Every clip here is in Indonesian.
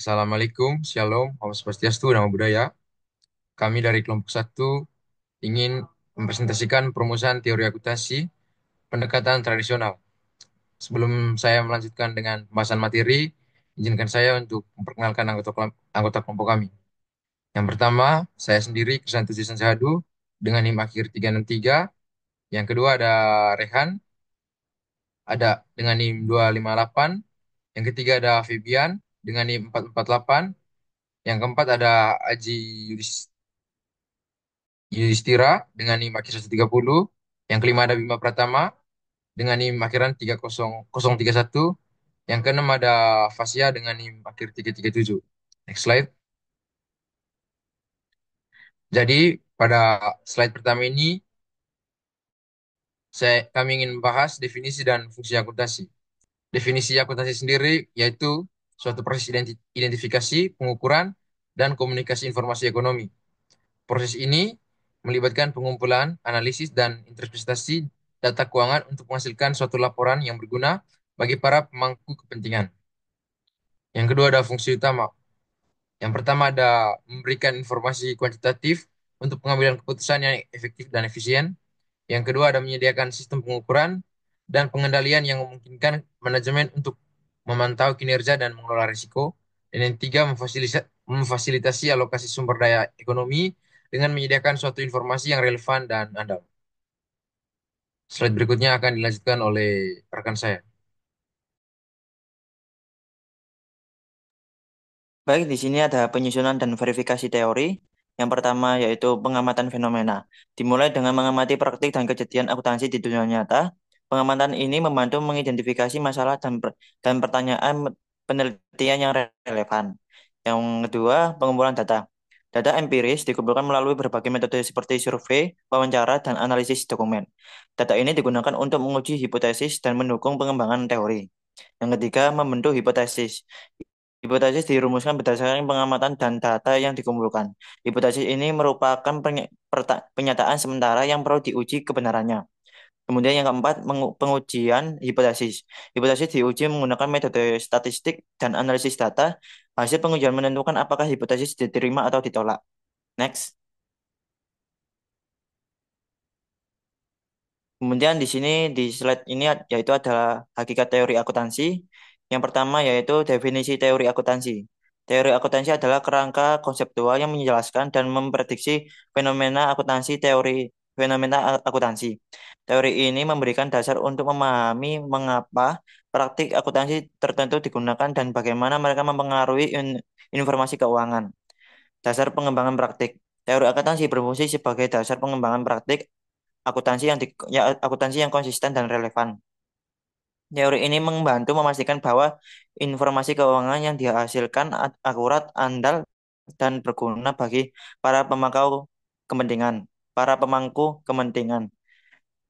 Assalamualaikum, Shalom, Om Swastiastu, Namo Buddhaya. Kami dari kelompok satu ingin mempresentasikan perumusan teori akuntansi pendekatan tradisional. Sebelum saya melanjutkan dengan pembahasan materi, izinkan saya untuk memperkenalkan anggota kelompok kami. Yang pertama, saya sendiri, Krisanto Jason Sahadu, dengan NIM akhir 363. Yang kedua ada Rehan, ada dengan NIM 258. Yang ketiga ada Febian, dengan NIM 448. Yang keempat ada Aji Yudhistira dengan NIM akhir 130. Yang kelima ada Bima Pratama dengan NIM akhiran 30031. Yang keenam ada Fasya dengan NIM akhir 337. Next slide. Jadi pada slide pertama ini kami ingin membahas definisi dan fungsi akuntansi. Definisi akuntansi sendiri yaitu suatu proses identifikasi, pengukuran, dan komunikasi informasi ekonomi. Proses ini melibatkan pengumpulan, analisis, dan interpretasi data keuangan untuk menghasilkan suatu laporan yang berguna bagi para pemangku kepentingan. Yang kedua ada fungsi utama. Yang pertama ada memberikan informasi kuantitatif untuk pengambilan keputusan yang efektif dan efisien. Yang kedua ada menyediakan sistem pengukuran dan pengendalian yang memungkinkan manajemen untuk memantau kinerja dan mengelola risiko. Dan yang ketiga memfasilitasi alokasi sumber daya ekonomi dengan menyediakan suatu informasi yang relevan dan andal. Slide berikutnya akan dilanjutkan oleh rekan saya. Baik, di sini ada penyusunan dan verifikasi teori. Yang pertama yaitu pengamatan fenomena. Dimulai dengan mengamati praktik dan kejadian akuntansi di dunia nyata. Pengamatan ini membantu mengidentifikasi masalah dan pertanyaan penelitian yang relevan. Yang kedua, pengumpulan data. Data empiris dikumpulkan melalui berbagai metode seperti survei, wawancara, dan analisis dokumen. Data ini digunakan untuk menguji hipotesis dan mendukung pengembangan teori. Yang ketiga, membentuk hipotesis. Hipotesis dirumuskan berdasarkan pengamatan dan data yang dikumpulkan. Hipotesis ini merupakan penyataan sementara yang perlu diuji kebenarannya. Kemudian yang keempat, pengujian hipotesis. Hipotesis diuji menggunakan metode statistik dan analisis data. Hasil pengujian menentukan apakah hipotesis diterima atau ditolak. Next. Kemudian di sini di slide ini yaitu adalah hakikat teori akuntansi. Yang pertama yaitu definisi teori akuntansi. Teori akuntansi adalah kerangka konseptual yang menjelaskan dan memprediksi fenomena akuntansi akuntansi. Teori ini memberikan dasar untuk memahami mengapa praktik akuntansi tertentu digunakan dan bagaimana mereka mempengaruhi informasi keuangan. Dasar pengembangan praktik. Teori akuntansi berfungsi sebagai dasar pengembangan praktik akuntansi yang konsisten dan relevan. Teori ini membantu memastikan bahwa informasi keuangan yang dihasilkan akurat, andal, dan berguna bagi para kepentingan, para pemangku kepentingan.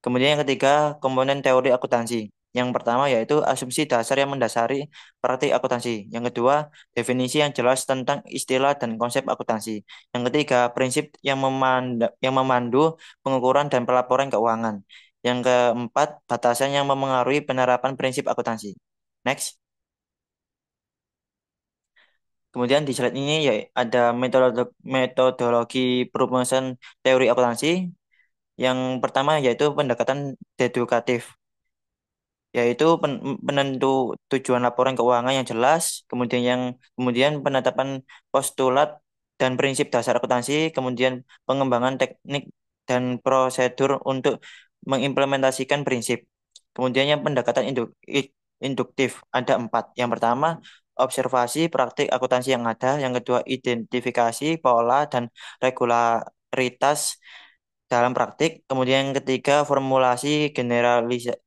Kemudian yang ketiga, komponen teori akuntansi. Yang pertama yaitu asumsi dasar yang mendasari praktik akuntansi. Yang kedua, definisi yang jelas tentang istilah dan konsep akuntansi. Yang ketiga, prinsip yang memandu pengukuran dan pelaporan keuangan. Yang keempat, batasan yang memengaruhi penerapan prinsip akuntansi. Next. Kemudian di slide ini ya ada metodologi perumusan teori akuntansi. Yang pertama yaitu pendekatan dedukatif, yaitu penentu tujuan laporan keuangan yang jelas, kemudian penetapan postulat dan prinsip dasar akuntansi, kemudian pengembangan teknik dan prosedur untuk mengimplementasikan prinsip. Kemudian yang pendekatan induktif ada empat. Yang pertama, observasi praktik akuntansi yang ada. Yang kedua, identifikasi pola dan regularitas dalam praktik. Kemudian yang ketiga, formulasi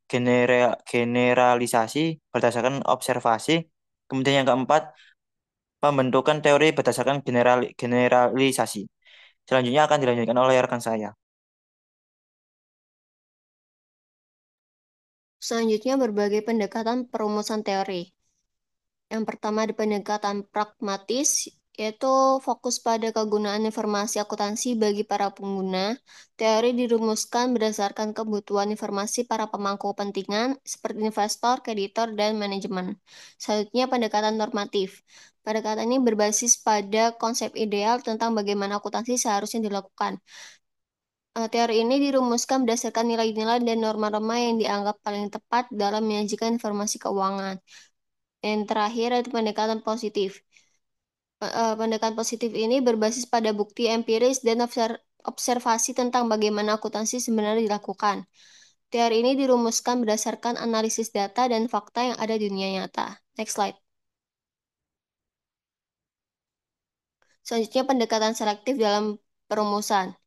generalisasi berdasarkan observasi. Kemudian yang keempat, pembentukan teori berdasarkan generalisasi. Selanjutnya akan dilanjutkan oleh rekan saya. Selanjutnya berbagai pendekatan perumusan teori. Yang pertama ada pendekatan pragmatis, yaitu fokus pada kegunaan informasi akuntansi bagi para pengguna. Teori dirumuskan berdasarkan kebutuhan informasi para pemangku kepentingan seperti investor, kreditor, dan manajemen. Selanjutnya, pendekatan normatif. Pendekatan ini berbasis pada konsep ideal tentang bagaimana akuntansi seharusnya dilakukan. Teori ini dirumuskan berdasarkan nilai-nilai dan norma-norma yang dianggap paling tepat dalam menyajikan informasi keuangan. Yang terakhir adalah pendekatan positif. Pendekatan positif ini berbasis pada bukti empiris dan observasi tentang bagaimana akuntansi sebenarnya dilakukan. Teori ini dirumuskan berdasarkan analisis data dan fakta yang ada di dunia nyata. Next slide. Selanjutnya pendekatan selektif dalam perumusan,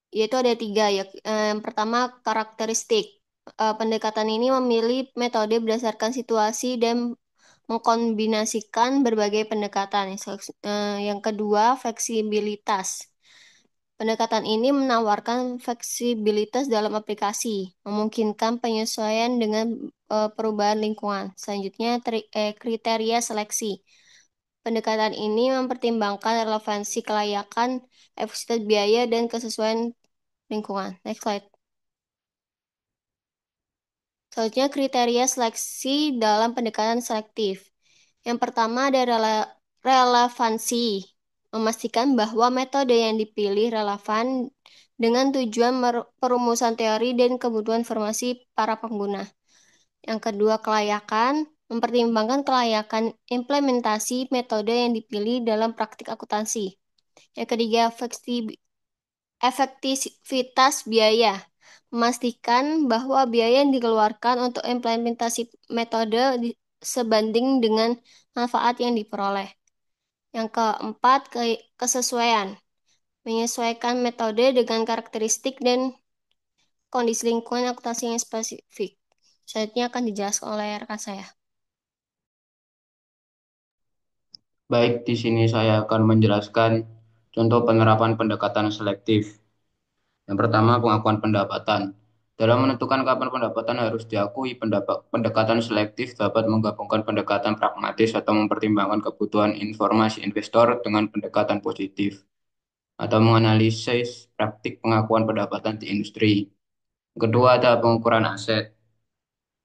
yaitu ada tiga ya. Yang pertama karakteristik. Pendekatan ini memilih metode berdasarkan situasi dan mengkombinasikan berbagai pendekatan. Yang kedua fleksibilitas. Pendekatan ini menawarkan fleksibilitas dalam aplikasi, memungkinkan penyesuaian dengan perubahan lingkungan. Selanjutnya, kriteria seleksi. Pendekatan ini mempertimbangkan relevansi kelayakan, efisiensi biaya, dan kesesuaian lingkungan. Next slide. Selanjutnya, kriteria seleksi dalam pendekatan selektif. Yang pertama ada relevansi, memastikan bahwa metode yang dipilih relevan dengan tujuan perumusan teori dan kebutuhan informasi para pengguna. Yang kedua, kelayakan, mempertimbangkan kelayakan implementasi metode yang dipilih dalam praktik akuntansi. Yang ketiga, efektivitas biaya, memastikan bahwa biaya yang dikeluarkan untuk implementasi metode sebanding dengan manfaat yang diperoleh. Yang keempat, kesesuaian, menyesuaikan metode dengan karakteristik dan kondisi lingkungan akuntansi yang spesifik. Selanjutnya akan dijelaskan oleh rekan saya. Baik, di sini saya akan menjelaskan contoh penerapan pendekatan selektif. Yang pertama, pengakuan pendapatan. Dalam menentukan kapan pendapatan harus diakui, pendekatan selektif dapat menggabungkan pendekatan pragmatis atau mempertimbangkan kebutuhan informasi investor dengan pendekatan positif atau menganalisis praktik pengakuan pendapatan di industri. Kedua, ada pengukuran aset.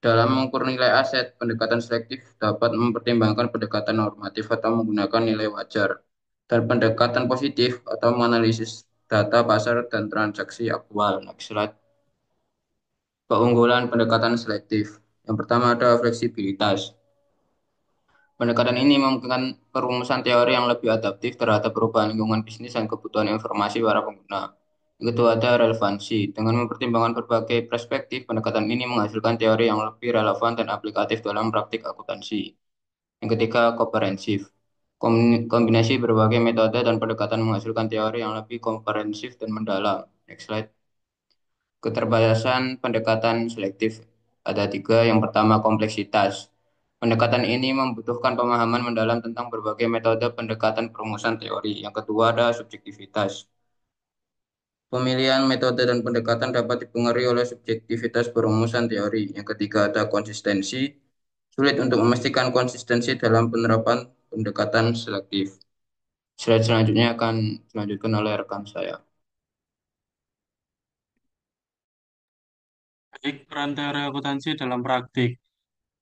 Dalam mengukur nilai aset, pendekatan selektif dapat mempertimbangkan pendekatan normatif atau menggunakan nilai wajar, dan pendekatan positif atau menganalisis data pasar dan transaksi aktual. Next slide. Keunggulan pendekatan selektif. Yang pertama ada fleksibilitas. Pendekatan ini memungkinkan perumusan teori yang lebih adaptif terhadap perubahan lingkungan bisnis dan kebutuhan informasi para pengguna. Yang kedua ada relevansi. Dengan mempertimbangkan berbagai perspektif, pendekatan ini menghasilkan teori yang lebih relevan dan aplikatif dalam praktik akuntansi. Yang ketiga, komprehensif. Kombinasi berbagai metode dan pendekatan menghasilkan teori yang lebih komprehensif dan mendalam. Next slide. Keterbatasan pendekatan selektif ada tiga. Yang pertama, kompleksitas. Pendekatan ini membutuhkan pemahaman mendalam tentang berbagai metode pendekatan perumusan teori. Yang kedua ada subjektivitas. Pemilihan metode dan pendekatan dapat dipengaruhi oleh subjektivitas perumusan teori. Yang ketiga ada konsistensi. Sulit untuk memastikan konsistensi dalam penerapan pendekatan selektif. Slide selanjutnya akan dilanjutkan oleh rekan saya. Baik, peran teori akuntansi dalam praktik.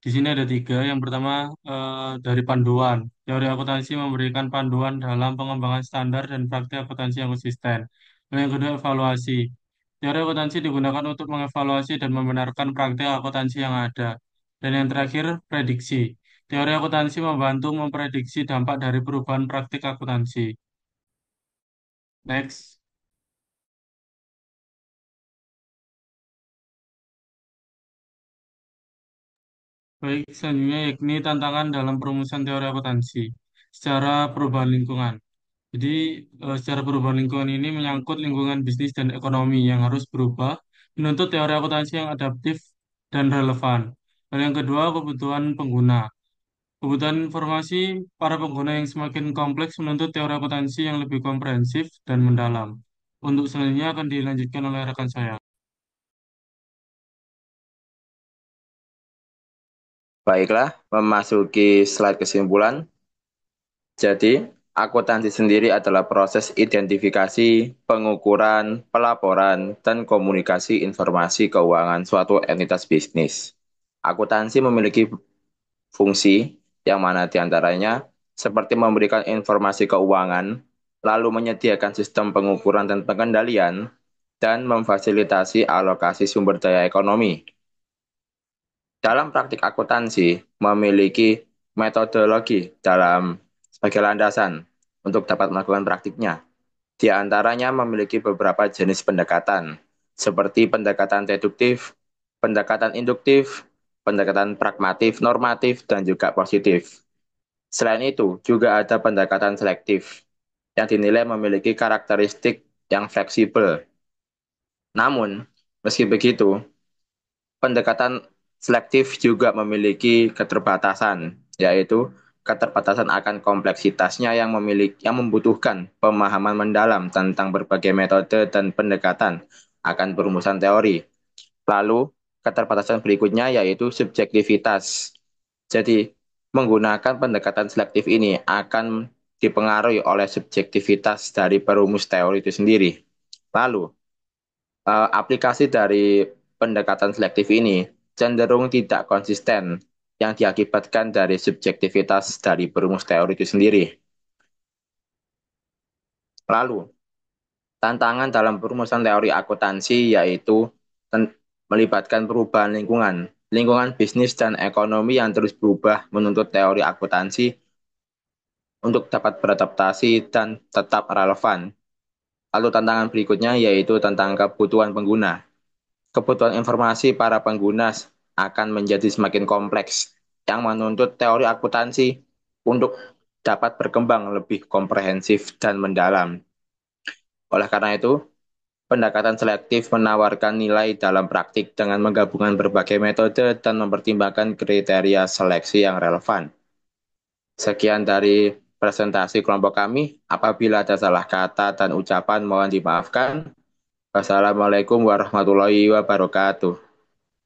Di sini ada tiga. Yang pertama dari panduan. Teori akuntansi memberikan panduan dalam pengembangan standar dan praktik akuntansi yang konsisten. Lalu yang kedua evaluasi. Teori akuntansi digunakan untuk mengevaluasi dan membenarkan praktik akuntansi yang ada. Dan yang terakhir prediksi. Teori akuntansi membantu memprediksi dampak dari perubahan praktik akuntansi. Next. Baik, selanjutnya yakni tantangan dalam perumusan teori akuntansi secara perubahan lingkungan. Jadi, secara perubahan lingkungan ini menyangkut lingkungan bisnis dan ekonomi yang harus berubah, menuntut teori akuntansi yang adaptif dan relevan. Dan yang kedua, kebutuhan pengguna. Kebutuhan informasi para pengguna yang semakin kompleks menuntut teori akuntansi yang lebih komprehensif dan mendalam. Untuk selanjutnya akan dilanjutkan oleh rekan saya. Baiklah, memasuki slide kesimpulan. Jadi, Akuntansi sendiri adalah proses identifikasi, pengukuran, pelaporan, dan komunikasi informasi keuangan suatu entitas bisnis. Akuntansi memiliki fungsi yang mana diantaranya seperti memberikan informasi keuangan, lalu menyediakan sistem pengukuran dan pengendalian, dan memfasilitasi alokasi sumber daya ekonomi. Dalam praktik akuntansi memiliki metodologi dalam sebagai landasan untuk dapat melakukan praktiknya. Di antaranya memiliki beberapa jenis pendekatan, seperti pendekatan deduktif, pendekatan induktif, pendekatan pragmatif, normatif, dan juga positif. Selain itu, juga ada pendekatan selektif, yang dinilai memiliki karakteristik yang fleksibel. Namun, meski begitu, pendekatan selektif juga memiliki keterbatasan, yaitu keterbatasan akan kompleksitasnya yang membutuhkan pemahaman mendalam tentang berbagai metode dan pendekatan akan perumusan teori. Lalu, keterbatasan berikutnya yaitu subjektivitas. Jadi, menggunakan pendekatan selektif ini akan dipengaruhi oleh subjektivitas dari perumus teori itu sendiri. Lalu, aplikasi dari pendekatan selektif ini cenderung tidak konsisten yang diakibatkan dari subjektivitas dari perumus teori itu sendiri. Lalu, tantangan dalam perumusan teori akuntansi yaitu melibatkan perubahan lingkungan. Lingkungan bisnis dan ekonomi yang terus berubah menuntut teori akuntansi untuk dapat beradaptasi dan tetap relevan. Lalu tantangan berikutnya yaitu tentang kebutuhan pengguna. Kebutuhan informasi para pengguna akan menjadi semakin kompleks, yang menuntut teori akuntansi untuk dapat berkembang lebih komprehensif dan mendalam. Oleh karena itu, pendekatan selektif menawarkan nilai dalam praktik dengan menggabungkan berbagai metode dan mempertimbangkan kriteria seleksi yang relevan. Sekian dari presentasi kelompok kami. Apabila ada salah kata dan ucapan mohon dimaafkan. Wassalamualaikum warahmatullahi wabarakatuh.